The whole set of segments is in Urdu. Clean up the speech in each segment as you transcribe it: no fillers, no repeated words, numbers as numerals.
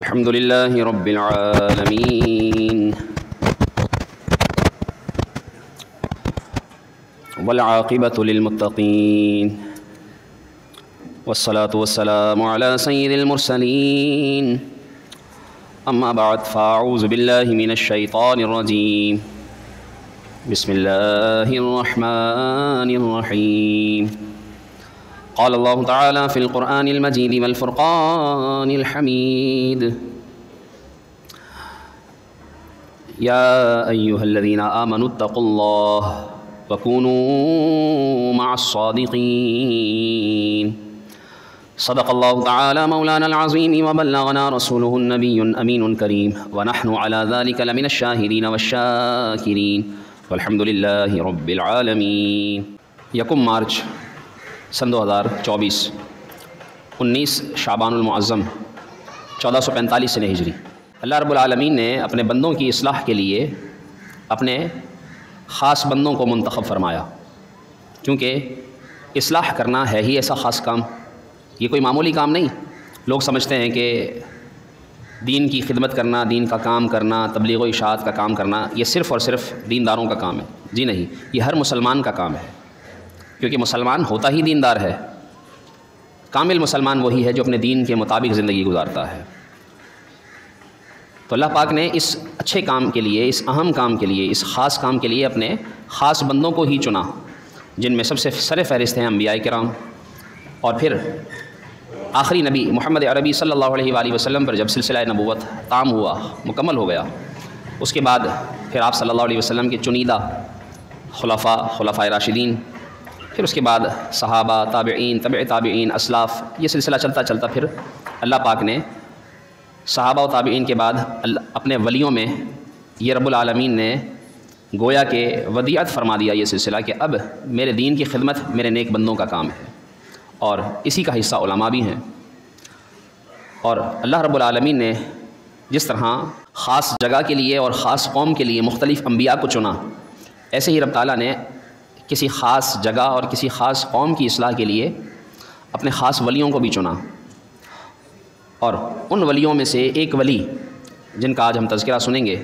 الحمد لله رب العالمين والعاقبة للمتقين والصلاة والسلام على سيد المرسلين أما بعد فأعوذ بالله من الشيطان الرجيم بسم الله الرحمن الرحيم قال الله تعالى في القرآن المجيد والفرقان الحميد يا أيها الذين آمنوا اتقوا الله وكونوا مع الصادقين صدق الله تعالى مولانا العظيم وبلغنا رسوله النبي الأمين الكريم ونحن على ذلك لمن الشاهدين والشاكرين والحمد لله رب العالمين. یکم مارچ سن 2024 19 شعبان المعظم 1445 سنہ ہجری. اللہ رب العالمین نے اپنے بندوں کی اصلاح کے لیے اپنے خاص بندوں کو منتخب فرمایا، کیونکہ اصلاح کرنا ہے ہی ایسا خاص کام، یہ کوئی معمولی کام نہیں. لوگ سمجھتے ہیں کہ دین کی خدمت کرنا، دین کا کام کرنا، تبلیغ و اشاعت کا کام کرنا یہ صرف اور صرف دینداروں کا کام ہے. جی نہیں، یہ ہر مسلمان کا کام ہے، کیونکہ مسلمان ہوتا ہی دیندار ہے. کامل مسلمان وہی ہے جو اپنے دین کے مطابق زندگی گزارتا ہے. تو اللہ پاک نے اس اچھے کام کے لیے، اس اہم کام کے لیے، اس خاص کام کے لیے اپنے خاص بندوں کو ہی چنا، جن میں سب سے سر فہرست ہیں انبیاء کرام، اور پھر آخری نبی محمد عربی صلی اللہ علیہ وآلہ وسلم پر جب سلسلہ نبوت تام ہوا، مکمل ہو گیا، اس کے بعد پھر آپ صلی اللہ علیہ وسلم کے چنیدہ خلفائے راشدین، پھر اس کے بعد صحابہ، تابعین، تبع تابعین، اسلاف، یہ سلسلہ چلتا چلتا پھر اللہ پاک نے صحابہ و تابعین کے بعد اپنے ولیوں میں یہ رب العالمین نے گویا کہ ودیعت فرما دیا یہ سلسلہ کہ اب میرے دین کی خدمت میرے نیک بندوں کا کام ہے، اور اسی کا حصہ علماء بھی ہیں. اور اللہ رب العالمین نے جس طرح خاص جگہ کے لیے اور خاص قوم کے لیے مختلف انبیاء کو چنا، ایسے ہی رب تعالیٰ نے کسی خاص جگہ اور کسی خاص قوم کی اصلاح کے لیے اپنے خاص ولیوں کو بھی چنا. اور ان ولیوں میں سے ایک ولی جن کا آج ہم تذکرہ سنیں گے،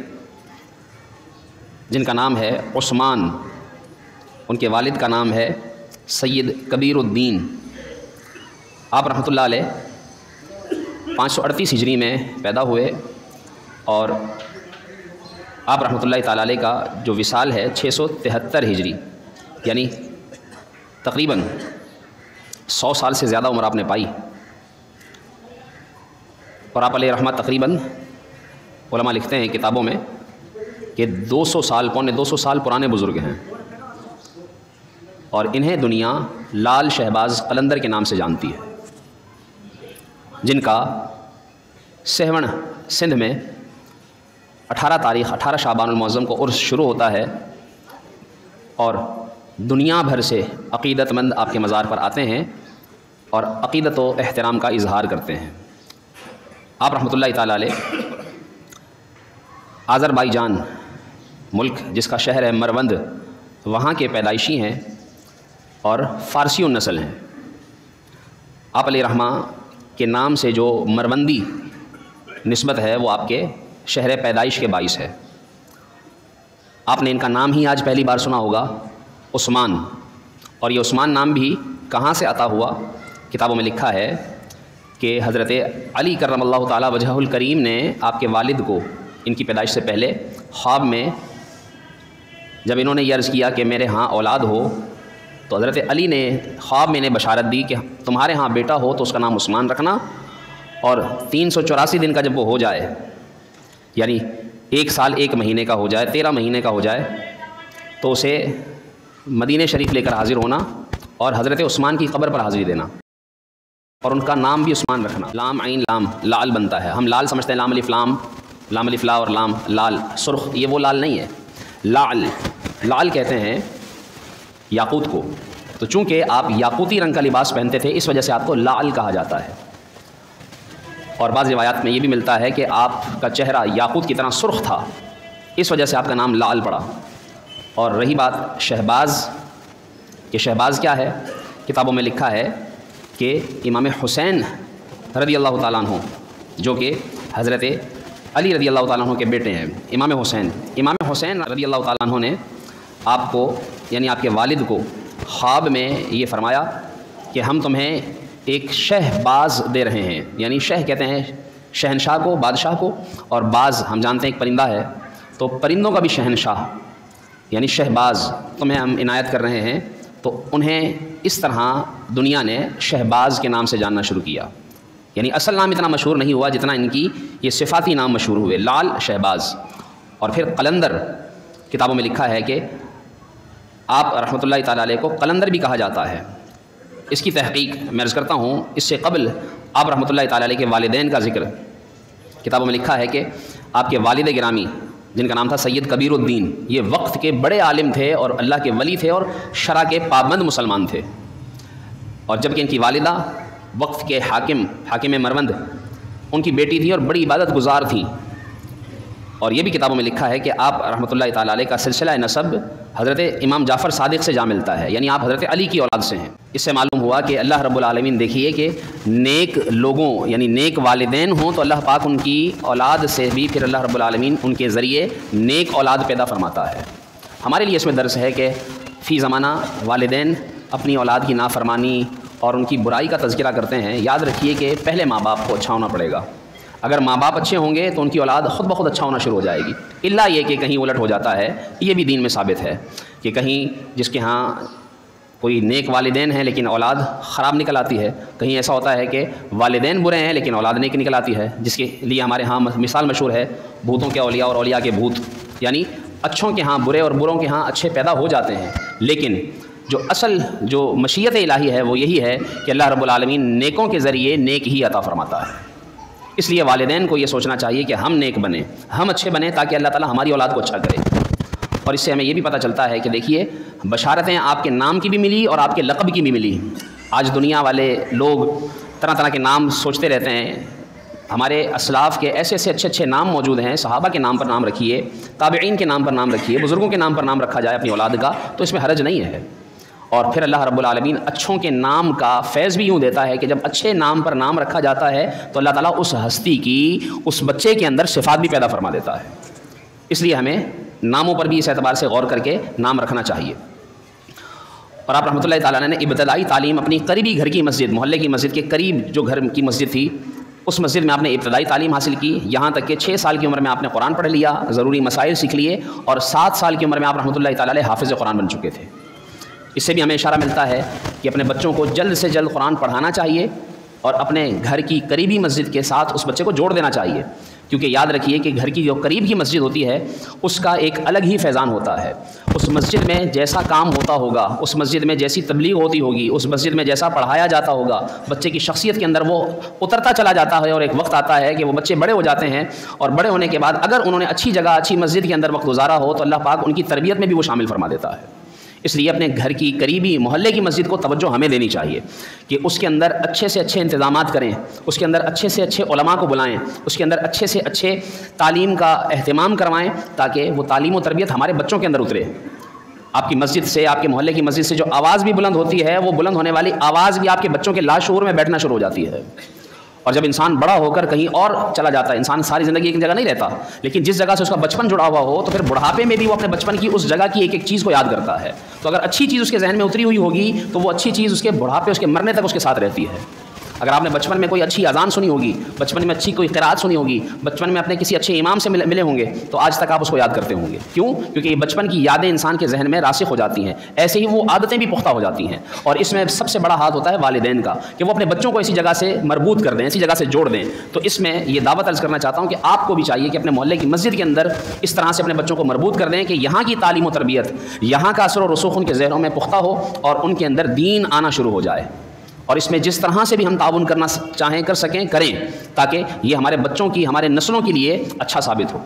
جن کا نام ہے عثمان، ان کے والد کا نام ہے سید کبیر الدین. آپ رحمۃ اللہ علیہ 538 ہجری میں پیدا ہوئے، اور آپ رحمۃ اللہ تعالیٰ علیہ کا جو وصال ہے 673 ہجری، یعنی تقریباً 100 سال سے زیادہ عمر آپ نے پائی. اور آپ علیہ رحمت تقریباً علماء لکھتے ہیں کتابوں میں کہ 200 سال، پونے 200 سال پرانے بزرگ ہیں، اور انہیں دنیا لال شہباز قلندر کے نام سے جانتی ہے، جن کا سہون سندھ میں 18 شعبان المعظم کو عرس شروع ہوتا ہے، اور دنیا بھر سے عقیدت مند آپ کے مزار پر آتے ہیں اور عقیدت و احترام کا اظہار کرتے ہیں. آپ رحمۃ اللہ تعالیٰ علیہ آذربائیجان ملک جس کا شہر ہے مروند، وہاں کے پیدائشی ہیں اور فارسی النسل ہیں. آپ علیہ رحمہ کے نام سے جو مروندی نسبت ہے وہ آپ کے شہر پیدائش کے باعث ہے. آپ نے ان کا نام ہی آج پہلی بار سنا ہوگا، عثمان. اور یہ عثمان نام بھی کہاں سے عطا ہوا؟ کتابوں میں لکھا ہے کہ حضرت علی کرم اللہ تعالی وجہہ الکریم نے آپ کے والد کو ان کی پیدائش سے پہلے خواب میں جب انہوں نے یہ عرض کیا کہ میرے ہاں اولاد ہو، تو حضرت علی نے خواب میں انہیں بشارت دی کہ تمہارے ہاں بیٹا ہو تو اس کا نام عثمان رکھنا، اور 384 دن کا جب وہ ہو جائے، یعنی 1 سال 1 مہینے کا ہو جائے، 13 مہینے کا ہو جائے، تو اسے مدینہ شریف لے کر حاضر ہونا اور حضرت عثمان کی قبر پر حاضری دینا، اور ان کا نام بھی عثمان رکھنا. لام عین لام لال بنتا ہے. ہم لال سمجھتے ہیں لام الف لام، لام الف لا اور لام لال سرخ، یہ وہ لال نہیں ہے. لال کہتے ہیں یاقوت کو. تو چونکہ آپ یاقوتی رنگ کا لباس پہنتے تھے، اس وجہ سے آپ کو لال کہا جاتا ہے. اور بعض روایات میں یہ بھی ملتا ہے کہ آپ کا چہرہ یاقوت کی طرح سرخ تھا، اس وجہ سے آپ کا نام لال پڑا. اور رہی بات شہباز، کہ شہباز کیا ہے؟ کتابوں میں لکھا ہے کہ امام حسین رضی اللہ تعالیٰ عنہ جو کہ حضرت علی رضی اللہ تعالیٰ عنہ کے بیٹے ہیں امام حسین۔ امام حسین رضی اللہ تعالیٰ عنہ نے آپ کو یعنی آپ کے والد کو خواب میں یہ فرمایا کہ ہم تمہیں ایک شہباز دے رہے ہیں، یعنی شہ کہتے ہیں شہنشاہ کو، بادشاہ کو، اور باز ہم جانتے ہیں ایک پرندہ ہے، تو پرندوں کا بھی شہنشاہ یعنی شہباز تمہیں ہم عنایت کر رہے ہیں۔ تو انہیں اس طرح دنیا نے شہباز کے نام سے جاننا شروع کیا، یعنی اصل نام اتنا مشہور نہیں ہوا جتنا ان کی یہ صفاتی نام مشہور ہوئے، لال، شہباز۔ اور پھر قلندر، کتابوں میں لکھا ہے کہ آپ رحمۃ اللہ تعالیٰ علیہ کو قلندر بھی کہا جاتا ہے۔ اس کی تحقیق میں عرض کرتا ہوں، اس سے قبل آپ رحمۃ اللہ تعالیٰ علیہ کے والدین کا ذکر کتابوں میں لکھا ہے کہ آپ کے والد گرامی جن کا نام تھا سید کبیر الدین، یہ وقت کے بڑے عالم تھے اور اللہ کے ولی تھے اور شرع کے پابند مسلمان تھے، اور جبکہ ان کی والدہ وقت کے حاکم مروند ان کی بیٹی تھی اور بڑی عبادت گزار تھیں۔ اور یہ بھی کتابوں میں لکھا ہے کہ آپ رحمۃ اللہ تعالیٰ علیہ کا سلسلہ نسب حضرت امام جعفر صادق سے جا ملتا ہے، یعنی آپ حضرت علی کی اولاد سے ہیں۔ اس سے معلوم ہوا کہ اللہ رب العالمین دیکھیے کہ نیک لوگوں یعنی نیک والدین ہوں تو اللہ پاک ان کی اولاد سے بھی پھر اللہ رب العالمین ان کے ذریعے نیک اولاد پیدا فرماتا ہے۔ ہمارے لیے اس میں درس ہے کہ فی زمانہ والدین اپنی اولاد کی نافرمانی اور ان کی برائی کا تذکرہ کرتے ہیں، یاد رکھیے کہ پہلے ماں باپ کو اچھا ہونا پڑے گا۔ اگر ماں باپ اچھے ہوں گے تو ان کی اولاد خود بخود اچھا ہونا شروع ہو جائے گی، الا یہ کہ کہیں الٹ ہو جاتا ہے۔ یہ بھی دین میں ثابت ہے کہ کہیں جس کے ہاں کوئی نیک والدین ہیں لیکن اولاد خراب نکل آتی ہے، کہیں ایسا ہوتا ہے کہ والدین برے ہیں لیکن اولاد نیک نکل آتی ہے، جس کے لیے ہمارے ہاں مثال مشہور ہے بھوتوں کے اولیاء اور اولیاء کے بھوت، یعنی اچھوں کے ہاں برے اور بروں کے ہاں اچھے پیدا ہو جاتے ہیں، لیکن جو اصل جو مشیت الہی ہے وہ یہی ہے کہ اللہ رب العالمین نیکوں کے ذریعے نیک ہی عطا فرماتا ہے۔ اس لیے والدین کو یہ سوچنا چاہیے کہ ہم نیک بنیں، ہم اچھے بنیں تاکہ اللہ تعالیٰ ہماری اولاد کو اچھا کرے۔ اور اس سے ہمیں یہ بھی پتہ چلتا ہے کہ دیکھیے بشارتیں آپ کے نام کی بھی ملی اور آپ کے لقب کی بھی ملی۔ آج دنیا والے لوگ طرح طرح کے نام سوچتے رہتے ہیں، ہمارے اسلاف کے ایسے ایسے اچھے اچھے نام موجود ہیں، صحابہ کے نام پر نام رکھیے، تابعین کے نام پر نام رکھیے، بزرگوں کے نام پر نام رکھا جائے اپنی اولاد کا، تو اس میں حرج نہیں ہے۔ اور پھر اللہ رب العالمین اچھوں کے نام کا فیض بھی یوں دیتا ہے کہ جب اچھے نام پر نام رکھا جاتا ہے تو اللہ تعالیٰ اس ہستی کی اس بچے کے اندر صفات بھی پیدا فرما دیتا ہے۔ اس لیے ہمیں ناموں پر بھی اس اعتبار سے غور کر کے نام رکھنا چاہیے۔ اور آپ رحمۃ اللہ تعالیٰ نے ابتدائی تعلیم اپنی قریبی گھر کی مسجد، محلے کی مسجد کے قریب جو گھر کی مسجد تھی اس مسجد میں آپ نے ابتدائی تعلیم حاصل کی، یہاں تک کہ 6 سال کی عمر میں آپ نے قرآن پڑھ لیا، ضروری مسائل سیکھ لیے، اور 7 سال کی عمر میں آپ رحمۃ اللہ تعالیٰ علیہ حافظ قرآن بن چکے تھے۔ اس سے بھی ہمیں اشارہ ملتا ہے کہ اپنے بچوں کو جلد سے جلد قرآن پڑھانا چاہیے اور اپنے گھر کی قریبی مسجد کے ساتھ اس بچے کو جوڑ دینا چاہیے، کیونکہ یاد رکھیے کہ گھر کی جو قریب کی مسجد ہوتی ہے اس کا ایک الگ ہی فیضان ہوتا ہے۔ اس مسجد میں جیسا کام ہوتا ہوگا، اس مسجد میں جیسی تبلیغ ہوتی ہوگی، اس مسجد میں جیسا پڑھایا جاتا ہوگا، بچے کی شخصیت کے اندر وہ اترتا چلا جاتا ہے، اور ایک وقت آتا ہے کہ وہ بچے بڑے ہو جاتے ہیں، اور بڑے ہونے کے بعد اگر انہوں نے اچھی جگہ اچھی مسجد کے اندر وقت گزارا ہو تو اللہ پاک ان کی تربیت میں بھی وہ شامل فرما دیتا ہے۔ اس لیے اپنے گھر کی قریبی محلے کی مسجد کو توجہ ہمیں دینی چاہیے کہ اس کے اندر اچھے سے اچھے انتظامات کریں، اس کے اندر اچھے سے اچھے علماء کو بلائیں، اس کے اندر اچھے سے اچھے تعلیم کا اہتمام کروائیں، تاکہ وہ تعلیم و تربیت ہمارے بچوں کے اندر اترے۔ آپ کی مسجد سے، آپ کے محلے کی مسجد سے جو آواز بھی بلند ہوتی ہے، وہ بلند ہونے والی آواز بھی آپ کے بچوں کے لاشعور میں بیٹھنا شروع ہو جاتی ہے۔ اور جب انسان بڑا ہو کر کہیں اور چلا جاتا ہے، انسان ساری زندگی ایک جگہ نہیں رہتا، لیکن جس جگہ سے اس کا بچپن جڑا ہوا ہو تو پھر بڑھاپے میں بھی وہ اپنے بچپن کی اس جگہ کی ایک ایک چیز کو یاد کرتا ہے۔ تو اگر اچھی چیز اس کے ذہن میں اتری ہوئی ہوگی تو وہ اچھی چیز اس کے بڑھاپے، اس کے مرنے تک اس کے ساتھ رہتی ہے۔ اگر آپ نے بچپن میں کوئی اچھی اذان سنی ہوگی، بچپن میں اچھی کوئی قرات سنی ہوگی، بچپن میں اپنے کسی اچھے امام سے ملے ہوں گے، تو آج تک آپ اس کو یاد کرتے ہوں گے۔ کیوں؟ کیونکہ یہ بچپن کی یادیں انسان کے ذہن میں راسخ ہو جاتی ہیں، ایسے ہی وہ عادتیں بھی پختہ ہو جاتی ہیں۔ اور اس میں سب سے بڑا ہاتھ ہوتا ہے والدین کا، کہ وہ اپنے بچوں کو اسی جگہ سے مربوط کر دیں، اسی جگہ سے جوڑ دیں۔ تو اس میں یہ دعوت عرض کرنا چاہتا ہوں کہ آپ کو بھی چاہیے کہ اپنے محلے کی مسجد کے اندر اس طرح سے اپنے بچوں کو مربوط کر دیں کہ یہاں کی تعلیم و تربیت، یہاں کا اثر و رسوخ ان کے ذہنوں میں پختہ ہو اور ان کے اندر دین آنا شروع ہو جائے۔ اور اس میں جس طرح سے بھی ہم تعاون کرنا چاہیں کر سکیں کریں، تاکہ یہ ہمارے بچوں کی، ہمارے نسلوں کے لیے اچھا ثابت ہو۔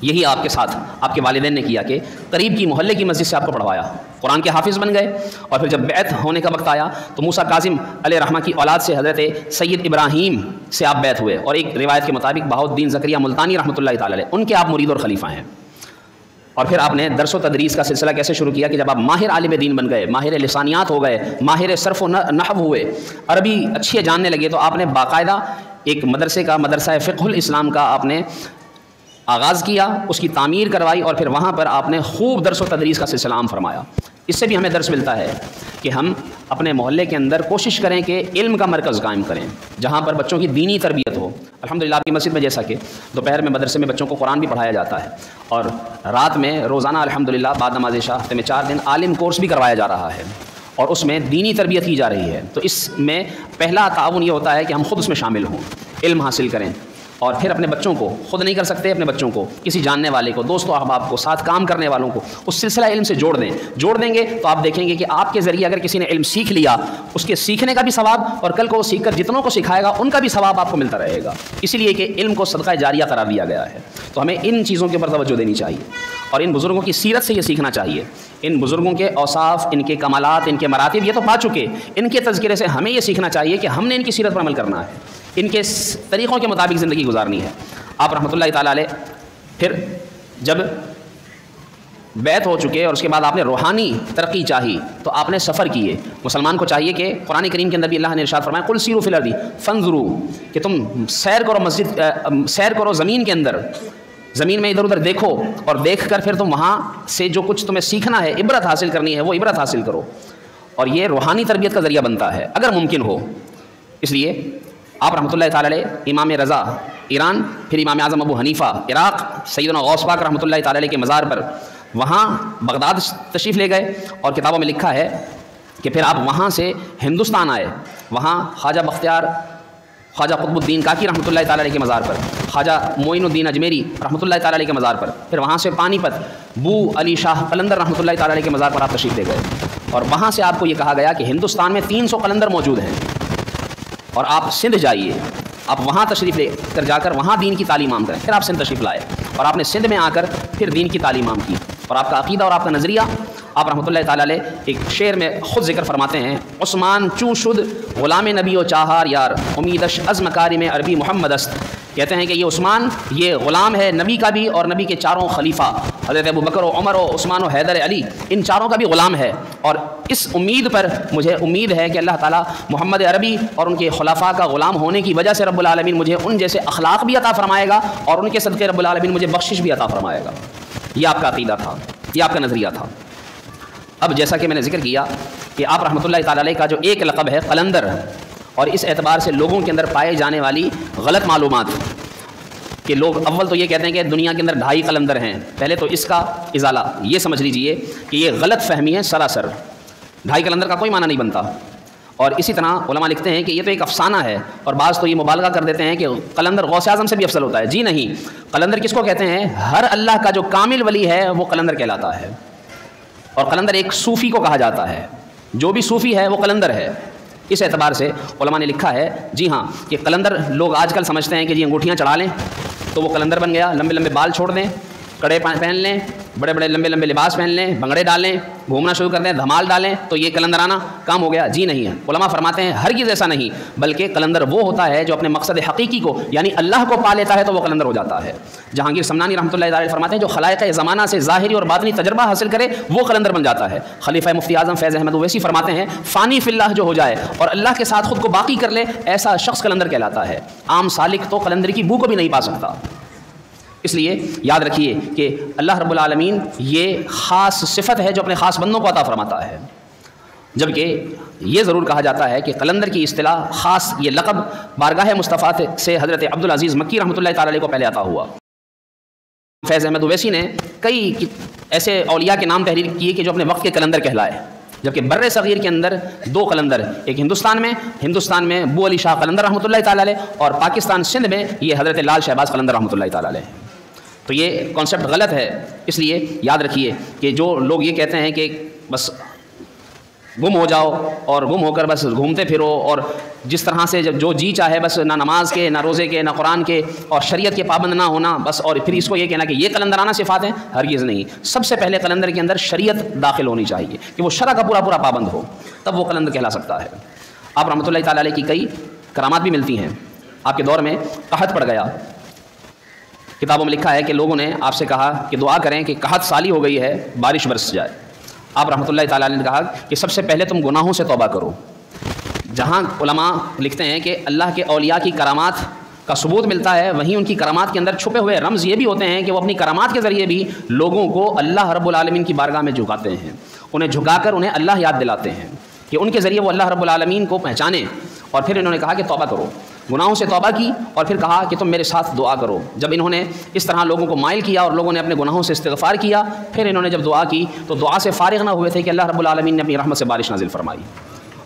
یہی آپ کے ساتھ آپ کے والدین نے کیا کہ قریب کی محلے کی مسجد سے آپ کو پڑھوایا، قرآن کے حافظ بن گئے، اور پھر جب بیعت ہونے کا وقت آیا تو موسیٰ کاظم علیہ رحمہ کی اولاد سے حضرت سید ابراہیم سے آپ بیعت ہوئے، اور ایک روایت کے مطابق بہاؤالدین زکریہ ملتانی رحمۃ اللہ تعالی علیہ، ان کے آپ مرید اور خلیفہ ہیں۔ اور پھر آپ نے درس و تدریس کا سلسلہ کیسے شروع کیا کہ جب آپ ماہر عالم دین بن گئے، ماہر لسانیات ہو گئے، ماہر صرف و نحو ہوئے، عربی اچھی جاننے لگے، تو آپ نے باقاعدہ ایک مدرسے کا مدرسہ فقہ الاسلام کا آپ نے آغاز کیا، اس کی تعمیر کروائی، اور پھر وہاں پر آپ نے خوب درس و تدریس کا سلسلہ عام فرمایا۔ اس سے بھی ہمیں درس ملتا ہے کہ ہم اپنے محلے کے اندر کوشش کریں کہ علم کا مرکز قائم کریں جہاں پر بچوں کی دینی تربیت ہو۔ الحمدللہ آپ کی مسجد میں جیسا کہ دوپہر میں مدرسے میں بچوں کو قرآن بھی پڑھایا جاتا ہے، اور رات میں روزانہ الحمدللہ بعد نماز عشاء ہفتے میں 4 دن عالم کورس بھی کروایا جا رہا ہے، اور اس میں دینی تربیت کی جا رہی ہے۔ تو اس میں پہلا تعاون یہ ہوتا ہے کہ ہم خود اس میں شامل ہوں، علم حاصل کریں، اور پھر اپنے بچوں کو، خود نہیں کر سکتے اپنے بچوں کو کسی جاننے والے کو، دوست و احباب کو، ساتھ کام کرنے والوں کو اس سلسلہ علم سے جوڑ دیں گے تو آپ دیکھیں گے کہ آپ کے ذریعے اگر کسی نے علم سیکھ لیا، اس کے سیکھنے کا بھی ثواب، اور کل کو وہ سیکھ کر جتنوں کو سکھائے گا ان کا بھی ثواب آپ کو ملتا رہے گا، اسی لیے کہ علم کو صدقہ جاریہ قرار دیا گیا ہے۔ تو ہمیں ان چیزوں کے اوپر توجہ دینی چاہیے، اور ان بزرگوں کی سیرت سے یہ سیکھنا چاہیے۔ ان بزرگوں کے اوصاف، ان کے کمالات، ان کے مراتب یہ تو پا چکے، ان کے تذکرے سے ہمیں یہ سیکھنا چاہیے کہ ہم نے ان کی سیرت پر عمل کرنا ہے، ان کے طریقوں کے مطابق زندگی گزارنی ہے۔ آپ رحمۃ اللہ تعالیٰ علیہ پھر جب بیعت ہو چکے اور اس کے بعد آپ نے روحانی ترقی چاہی تو آپ نے سفر کیے۔ مسلمان کو چاہیے کہ قرآن کریم کے اندر بھی اللہ نے ارشاد فرمایا قل سیروا فی الارض فانظروا، کہ تم سیر کرو زمین کے اندر، زمین میں ادھر ادھر دیکھو، اور دیکھ کر پھر تم وہاں سے جو کچھ تمہیں سیکھنا ہے، عبرت حاصل کرنی ہے، وہ عبرت حاصل کرو، اور یہ روحانی تربیت کا ذریعہ بنتا ہے اگر ممکن ہو۔ اس لیے آپ رحمۃ اللہ تعالیٰ علیہ امام رضا ایران، پھر امام اعظم ابو حنیفہ عراق، سیدنا غوث پاک رحمۃ اللہ تعالیٰ علیہ کے مزار پر وہاں بغداد تشریف لے گئے، اور کتابوں میں لکھا ہے کہ پھر آپ وہاں سے ہندوستان آئے، وہاں خواجہ بختیار، خواجہ قطب الدین کاکی رحمۃ اللہ تعالیٰ علیہ کے مزار پر، خواجہ معین الدین اجمیری رحمۃ اللہ تعالیٰ علیہ کے مزار پر، پھر وہاں سے پانی پت بو علی شاہ قلندر رحمۃ اللہ تعالیٰ علیہ کے مزار پر آپ تشریف لے گئے، اور وہاں سے آپ کو یہ کہا گیا کہ ہندوستان میں 300 قلندر موجود ہیں، اور آپ سندھ جائیے، آپ وہاں تشریف لے کر جا کر وہاں دین کی تعلیم عام کریں۔ پھر آپ سندھ تشریف لائے، اور آپ نے سندھ میں آ کر پھر دین کی تعلیم عام کی، اور آپ کا عقیدہ اور آپ کا نظریہ، آپ رحمۃ اللہ تعالیٰ علیہ ایک شعر میں خود ذکر فرماتے ہیں، عثمان چوں شد غلام نبی و چاہار یار امیدش از مکارم عربی محمد است، کہتے ہیں کہ یہ عثمان یہ غلام ہے نبی کا بھی، اور نبی کے چاروں خلیفہ حضرت ابو بکر و عمر و عثمان و حیدر علی، ان چاروں کا بھی غلام ہے، اور اس امید پر مجھے امید ہے کہ اللہ تعالیٰ محمد عربی اور ان کے خلفاء کا غلام ہونے کی وجہ سے رب العالمین مجھے ان جیسے اخلاق بھی عطا فرمائے گا، اور ان کے صدقے رب العالمین مجھے بخشش بھی عطا فرمائے گا۔ یہ آپ کا عقیدہ تھا، یہ آپ کا نظریہ تھا۔ اب جیسا کہ میں نے ذکر کیا کہ آپ رحمۃ اللہ تعالیٰ علیہ کا جو ایک لقب ہے قلندر، اور اس اعتبار سے لوگوں کے اندر پائے جانے والی غلط معلومات کہ لوگ اول تو یہ کہتے ہیں کہ دنیا کے اندر 2.5 قلندر ہیں، پہلے تو اس کا ازالہ یہ سمجھ لیجئے کہ یہ غلط فہمی ہے سراسر، 2.5 قلندر کا کوئی معنی نہیں بنتا۔ اور اسی طرح علماء لکھتے ہیں کہ یہ تو ایک افسانہ ہے، اور بعض تو یہ مبالغہ کر دیتے ہیں کہ قلندر غوث اعظم سے بھی افضل ہوتا ہے۔ جی نہیں، قلندر کس کو کہتے ہیں؟ ہر اللہ کا جو کامل ولی ہے وہ قلندر کہلاتا ہے، اور قلندر ایک صوفی کو کہا جاتا ہے، جو بھی صوفی ہے وہ قلندر ہے۔ اس اعتبار سے علماء نے لکھا ہے جی ہاں کہ قلندر لوگ آج کل سمجھتے ہیں کہ جی انگوٹھیاں چڑھا لیں تو وہ قلندر بن گیا، لمبے لمبے بال چھوڑ دیں، کڑے پہن لیں، بڑے بڑے لمبے لمبے لباس پہن لیں، بھنگڑے ڈالیں، گھومنا شروع کر دیں، دھمال ڈالیں تو یہ قلندرانہ کام ہو گیا۔ جی نہیں ہے، علماء فرماتے ہیں ہرگز ایسا نہیں، بلکہ قلندر وہ ہوتا ہے جو اپنے مقصد حقیقی کو یعنی اللہ کو پا لیتا ہے تو وہ قلندر ہو جاتا ہے۔ جہانگیر سمنانی رحمۃ اللہ علیہ فرماتے ہیں جو خلائق زمانہ سے ظاہری اور باطنی تجربہ حاصل کرے وہ قلندر بن جاتا ہے۔ خلیفہ مفتی اعظم فیض احمد اویسی فرماتے ہیں فانی فی اللہ جو ہو جائے اور اللہ کے ساتھ خود کو باقی کر لے ایسا شخص قلندر کہلاتا ہے، عام سالک تو قلندر کی بو کو بھی نہیں پا سکتا۔ اس لیے یاد رکھیے کہ اللہ رب العالمین یہ خاص صفت ہے جو اپنے خاص بندوں کو عطا فرماتا ہے، جبکہ یہ ضرور کہا جاتا ہے کہ قلندر کی اصطلاح خاص یہ لقب بارگاہ مصطفیٰ سے حضرت عبدالعزیز مکی رحمۃ اللہ تعالی علیہ کو پہلے عطا ہوا۔ فیض احمد اویسی نے کئی ایسے اولیاء کے نام تحریر کیے کہ جو اپنے وقت کے قلندر کہلائے، جبکہ بر صغیر کے اندر 2 قلندر، ایک ہندوستان میں بو علی شاہ قلندر رحمۃ اللہ تعالی علیہ، اور پاکستان سندھ میں یہ حضرت لال شہباز قلندر رحمۃ اللہ تعالی علیہ۔ تو یہ کانسیپٹ غلط ہے، اس لیے یاد رکھیے کہ جو لوگ یہ کہتے ہیں کہ بس گم ہو جاؤ اور گم ہو کر بس گھومتے پھرو اور جس طرح سے جو جی چاہے بس نہ نماز کے نہ روزے کے نہ قرآن کے اور شریعت کے پابند نہ ہونا بس، اور پھر اس کو یہ کہنا کہ یہ قلندرانہ صفات ہیں، ہرگز نہیں۔ سب سے پہلے قلندر کے اندر شریعت داخل ہونی چاہیے کہ وہ شرع کا پورا پابند ہو، تب وہ قلندر کہلا سکتا ہے۔ آپ رحمۃ اللہ تعالی علیہ کی کئی کرامات بھی ملتی ہیں۔ آپ کے دور میں قحط پڑ گیا، کتابوں میں لکھا ہے کہ لوگوں نے آپ سے کہا کہ دعا کریں کہ قحط سالی ہو گئی ہے، بارش برس جائے۔ آپ رحمۃ اللہ تعالیٰ نے کہا کہ سب سے پہلے تم گناہوں سے توبہ کرو، جہاں علماء لکھتے ہیں کہ اللہ کے اولیاء کی کرامات کا ثبوت ملتا ہے، وہیں ان کی کرامات کے اندر چھپے ہوئے رمز یہ بھی ہوتے ہیں کہ وہ اپنی کرامات کے ذریعے بھی لوگوں کو اللہ رب العالمین کی بارگاہ میں جھکاتے ہیں، انہیں جھکا کر انہیں اللہ یاد دلاتے ہیں کہ ان کے ذریعے وہ اللہ رب العالمین کو پہچانیں. اور پھر انہوں نے کہا کہ توبہ کرو، گناہوں سے توبہ کی، اور پھر کہا کہ تم میرے ساتھ دعا کرو. جب انہوں نے اس طرح لوگوں کو مائل کیا اور لوگوں نے اپنے گناہوں سے استغفار کیا، پھر انہوں نے جب دعا کی تو دعا سے فارغ نہ ہوئے تھے کہ اللہ رب العالمین نے اپنی رحمت سے بارش نازل فرمائی.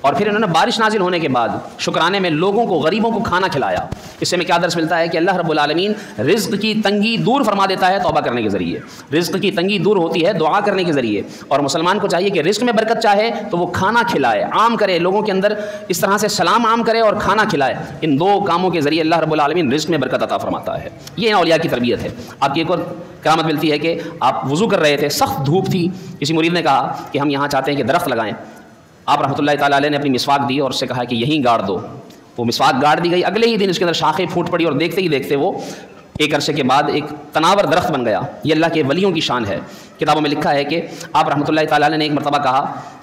اور پھر انہوں نے بارش نازل ہونے کے بعد شکرانے میں لوگوں کو، غریبوں کو کھانا کھلایا. اس سے ہمیں کیا درس ملتا ہے کہ اللہ رب العالمین رزق کی تنگی دور فرما دیتا ہے توبہ کرنے کے ذریعے. رزق کی تنگی دور ہوتی ہے دعا کرنے کے ذریعے. اور مسلمان کو چاہیے کہ رزق میں برکت چاہے تو وہ کھانا کھلائے، عام کرے، لوگوں کے اندر اس طرح سے سلام عام کرے اور کھانا کھلائے. ان دو کاموں کے ذریعے اللہ رب العالمین رزق میں برکت عطا فرماتا ہے. یہ اولیاء کی تربیت ہے. آپ کی ایک اور کرامت ملتی ہے کہ آپ وضو کر رہے تھے، سخت دھوپ تھی، کسی مرید نے کہا کہ ہم یہاں چاہتے ہیں کہ درخت لگائیں. آپ رحمۃ اللہ تعالیٰ علیہ نے اپنی مسواک دی اور اس سے کہا کہ یہیں گاڑ دو. وہ مسواک گاڑ دی گئی، اگلے ہی دن اس کے اندر شاخیں پھوٹ پڑی اور دیکھتے ہی دیکھتے وہ ایک عرصے کے بعد ایک تناور درخت بن گیا. یہ اللہ کے ولیوں کی شان ہے. کتابوں میں لکھا ہے کہ آپ رحمۃ اللہ تعالیٰ علیہ نے ایک مرتبہ کہا،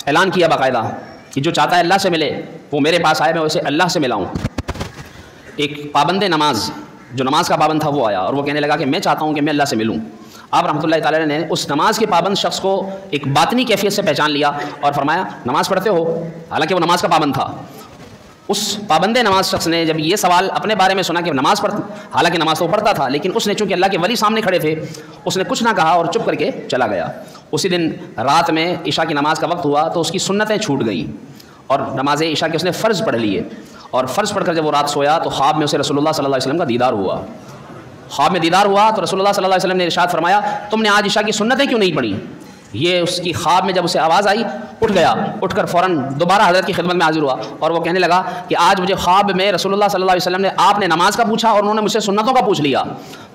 اعلان کیا باقاعدہ کہ جو چاہتا ہے اللہ سے ملے وہ میرے پاس آئے، میں اسے اللہ سے ملاؤں. ایک پابند نماز، جو نماز کا پابند تھا، وہ آیا اور وہ کہنے لگا کہ میں چاہتا ہوں کہ میں اللہ سے ملوں. آپ رحمۃ اللہ تعالیٰ نے اس نماز کے پابند شخص کو ایک باطنی کیفیت سے پہچان لیا اور فرمایا نماز پڑھتے ہو؟ حالانکہ وہ نماز کا پابند تھا. اس پابند نماز شخص نے جب یہ سوال اپنے بارے میں سنا کہ نماز پڑھتا، حالانکہ نماز تو پڑھتا تھا، لیکن اس نے چونکہ اللہ کے ولی سامنے کھڑے تھے اس نے کچھ نہ کہا اور چپ کر کے چلا گیا. اسی دن رات میں عشاء کی نماز کا وقت ہوا تو اس کی سنتیں چھوٹ گئیں اور نماز عشاء کے اس نے فرض پڑھ لیے. اور فرض پڑھ کر جب وہ رات سویا تو خواب میں اسے رسول اللہ صلی اللہ علیہ وسلم کا دیدار ہوا. خواب میں دیدار ہوا تو رسول اللہ صلی اللہ علیہ وسلم نے ارشاد فرمایا تم نے آج عشاء کی سنتیں کیوں نہیں پڑھی؟ یہ اس کی خواب میں جب اسے آواز آئی اٹھ گیا، اٹھ کر فوراً دوبارہ حضرت کی خدمت میں حاضر ہوا اور وہ کہنے لگا کہ آج مجھے خواب میں رسول اللہ صلی اللہ علیہ وسلم نے آپ نے نماز کا پوچھا اور انہوں نے مجھ سے سنتوں کا پوچھ لیا.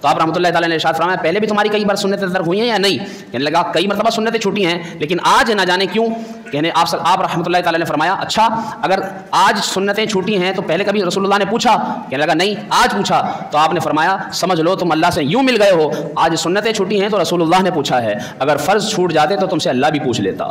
تو آپ رحمۃ اللہ تعالیٰ نے ارشاد فرمایا پہلے بھی تمہاری کئی بار سنتیں ترک ہوئی ہیں یا نہیں؟ کہنے لگا کئی مرتبہ سنتیں چھوٹی ہیں لیکن آج نہ جانے کیوں. کہنے آپ رحمۃ اللہ تعالیٰ نے فرمایا اچھا اگر آج سنتیں چھوٹی ہیں تو پہلے کبھی رسول اللہ نے پوچھا؟ کہنے لگا نہیں آج پوچھا. تو آپ نے فرمایا سمجھ لو تم اللہ سے یوں مل گئے ہو، آج سنتیں چھوٹی ہیں تو رسول اللہ نے پوچھا ہے، اگر فرض چھوٹ جاتے تو تم سے اللہ بھی پوچھ لیتا.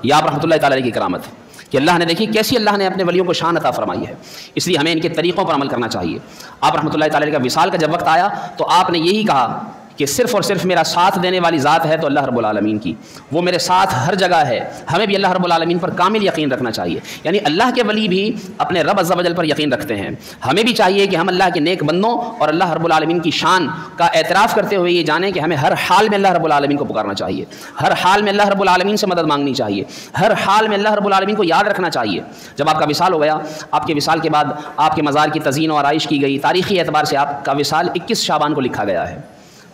یہ آپ رحمۃ اللہ تعالیٰ کی کرامت کہ اللہ نے دیکھی کیسی اللہ نے اپنے ولیوں کو شان عطا فرمائی ہے. اس لیے ہمیں ان کے طریقوں پر عمل کرنا چاہیے. آپ رحمۃ اللہ تعالیٰ کا وصال کا جب وقت آیا تو آپ نے یہی کہا کہ صرف اور صرف میرا ساتھ دینے والی ذات ہے تو اللہ رب العالمین کی، وہ میرے ساتھ ہر جگہ ہے. ہمیں بھی اللہ رب العالمین پر کامل یقین رکھنا چاہیے. یعنی اللہ کے ولی بھی اپنے رب عز و جل پر یقین رکھتے ہیں. ہمیں بھی چاہیے کہ ہم اللہ کے نیک بندوں اور اللہ رب العالمین کی شان کا اعتراف کرتے ہوئے یہ جانیں کہ ہمیں ہر حال میں اللہ رب العالمین کو پکارنا چاہیے، ہر حال میں اللہ رب العالمین سے مدد مانگنی چاہیے، ہر حال میں اللہ رب العالمین کو یاد رکھنا چاہیے. جب آپ کا وصال ہو گیا، آپ کے وصال کے بعد آپ کے مزار کی تزئین و آرائش کی گئی. تاریخی اعتبار سے آپ کا وصال 21 شعبان کو لکھا گیا ہے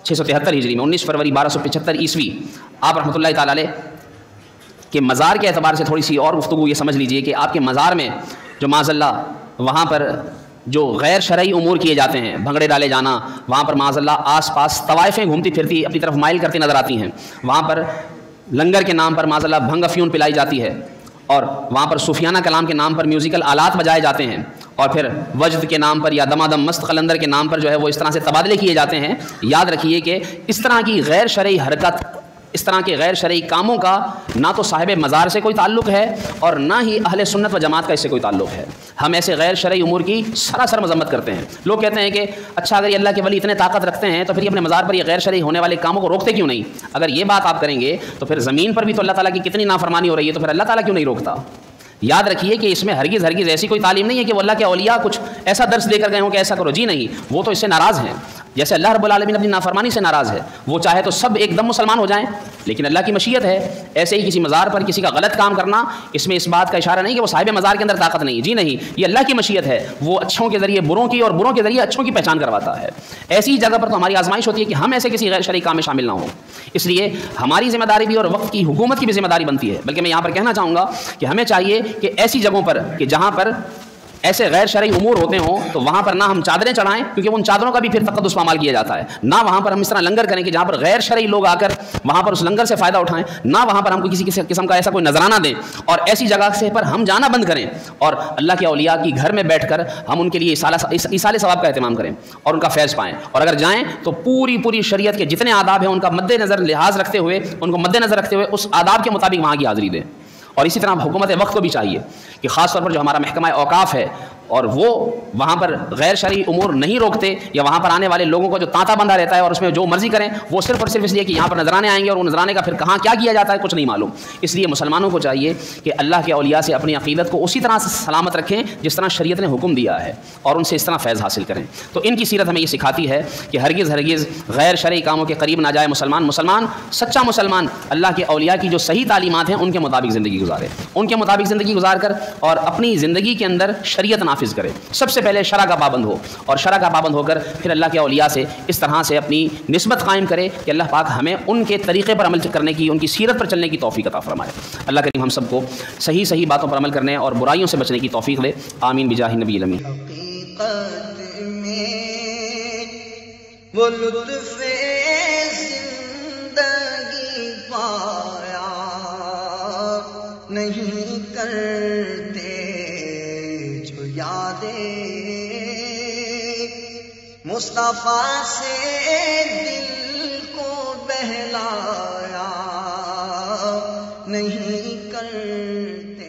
673 ہجری میں، 19 فروری 1275 عیسوی. آپ رحمۃ اللہ تعالیٰ علیہ کے مزار کے اعتبار سے تھوڑی سی اور گفتگو یہ سمجھ لیجئے کہ آپ کے مزار میں جو معاذ اللہ وہاں پر جو غیر شرعی امور کیے جاتے ہیں، بھنگڑے ڈالے جانا، وہاں پر معاذ اللہ آس پاس طوائفیں گھومتی پھرتی اپنی طرف مائل کرتی نظر آتی ہیں. وہاں پر لنگر کے نام پر معاذ اللہ بھنگ افیون پلائی جاتی ہے اور وہاں پر صوفیانہ کلام کے نام پر میوزیکل آلات بجائے جاتے ہیں اور پھر وجد کے نام پر یا دمادم مست قلندر کے نام پر جو ہے وہ اس طرح سے تبادلے کیے جاتے ہیں. یاد رکھیے کہ اس طرح کی غیر شرعی حرکت، اس طرح کے غیر شرعی کاموں کا نہ تو صاحب مزار سے کوئی تعلق ہے اور نہ ہی اہل سنت و جماعت کا اس سے کوئی تعلق ہے. ہم ایسے غیر شرعی امور کی سراسر مذمت کرتے ہیں. لوگ کہتے ہیں کہ اچھا اگر یہ اللہ کے ولی اتنے طاقت رکھتے ہیں تو پھر یہ اپنے مزار پر یہ غیر شرعی ہونے والے کاموں کو روکتے کیوں نہیں؟ اگر یہ بات آپ کریں گے تو پھر زمین پر بھی تو اللہ تعالیٰ کی کتنی نافرمانی ہو رہی ہے، تو پھر اللہ تعالیٰ کیوں نہیں روکتا؟ یاد رکھیے کہ اس میں ہرگز ایسی کوئی تعلیم نہیں ہے کہ وہ اللہ کے اولیاء کچھ ایسا درس دے کر گئے ہوں کہ ایسا کرو. جی نہیں، وہ تو اس سے ناراض ہیں. جیسے اللہ رب العالمین اپنی نافرمانی سے ناراض ہے، وہ چاہے تو سب ایک دم مسلمان ہو جائیں، لیکن اللہ کی مشیت ہے. ایسے ہی کسی مزار پر کسی کا غلط کام کرنا، اس میں اس بات کا اشارہ نہیں کہ وہ صاحب مزار کے اندر طاقت نہیں. جی نہیں، یہ اللہ کی مشیت ہے. وہ اچھوں کے ذریعے بروں کی اور بروں کے ذریعے اچھوں کی پہچان کرواتا ہے. ایسی جگہ پر تو ہماری آزمائش ہوتی ہے کہ ہم ایسے کسی غیر شرعی کام میں شامل نہ ہوں. اس لیے ہماری ذمہ داری بھی اور وقت کی حکومت کی بھی ذمہ داری بنتی ہے. بلکہ میں یہاں پر کہنا چاہوں گا کہ ہمیں چاہیے کہ ایسی جگہوں پر کہ جہاں پر ایسے غیر شرعی امور ہوتے ہوں تو وہاں پر نہ ہم چادریں چڑھائیں، کیونکہ ان چادروں کا بھی پھر تقدس پامال کیا جاتا ہے. نہ وہاں پر ہم اس طرح لنگر کریں کہ جہاں پر غیر شرعی لوگ آ کر وہاں پر اس لنگر سے فائدہ اٹھائیں. نہ وہاں پر ہم کو کسی قسم کا ایسا کوئی نذرانہ دیں اور ایسی جگہ سے پر ہم جانا بند کریں اور اللہ کے اولیاء کی گھر میں بیٹھ کر ہم ان کے لیے ایصال ثواب کا اہتمام کریں اور ان کا فیض پائیں. اور اگر جائیں تو پوری شریعت کے جتنے آداب ہیں ان کا مد نظر لحاظ رکھتے ہوئے، ان کو مد نظر رکھتے ہوئے اس آداب کے مطابق وہاں کی حاضری دیں. اور اسی طرح حکومت وقت کو بھی چاہیے کہ خاص طور پر جو ہمارا محکمہ اوقاف ہے اور وہ وہاں پر غیر شرعی امور نہیں روکتے، یا وہاں پر آنے والے لوگوں کو جو تانتا بندھا رہتا ہے اور اس میں جو مرضی کریں، وہ صرف اور صرف اس لیے کہ یہاں پر نذرانے آئیں گے اور وہ نذرانے کا پھر کہاں کیا کیا جاتا ہے کچھ نہیں معلوم۔ اس لیے مسلمانوں کو چاہیے کہ اللہ کے اولیاء سے اپنی عقیدت کو اسی طرح سے سلامت رکھیں جس طرح شریعت نے حکم دیا ہے، اور ان سے اس طرح فیض حاصل کریں۔ تو ان کی سیرت ہمیں یہ سکھاتی ہے کہ ہرگز ہرگز غیر شرعی کاموں کے قریب نہ جائے مسلمان سچا مسلمان اللہ کے اولیاء کی جو صحیح تعلیمات ہیں ان کے مطابق زندگی گزارے، ان کے مطابق زندگی گزار کر اور اپنی زندگی کے اندر شریعت نافذ کرے، سب سے پہلے شرع کا پابند ہو، اور شرع کا پابند ہو کر پھر اللہ کے اولیاء سے اس طرح سے اپنی نسبت قائم کرے کہ اللہ پاک ہمیں ان کے طریقے پر عمل کرنے کی، ان کی سیرت پر چلنے کی توفیق عطا فرمائے۔ اللہ کریم ہم سب کو صحیح باتوں پر عمل کرنے اور برائیوں سے بچنے کی توفیق دے، آمین بجاہ نبی الامین۔ حقیقت میں وہ لطف زندگی پایا نہیں کرتے جو یادیں مصطفیٰ سے دل کو بہلایا نہیں کرتے۔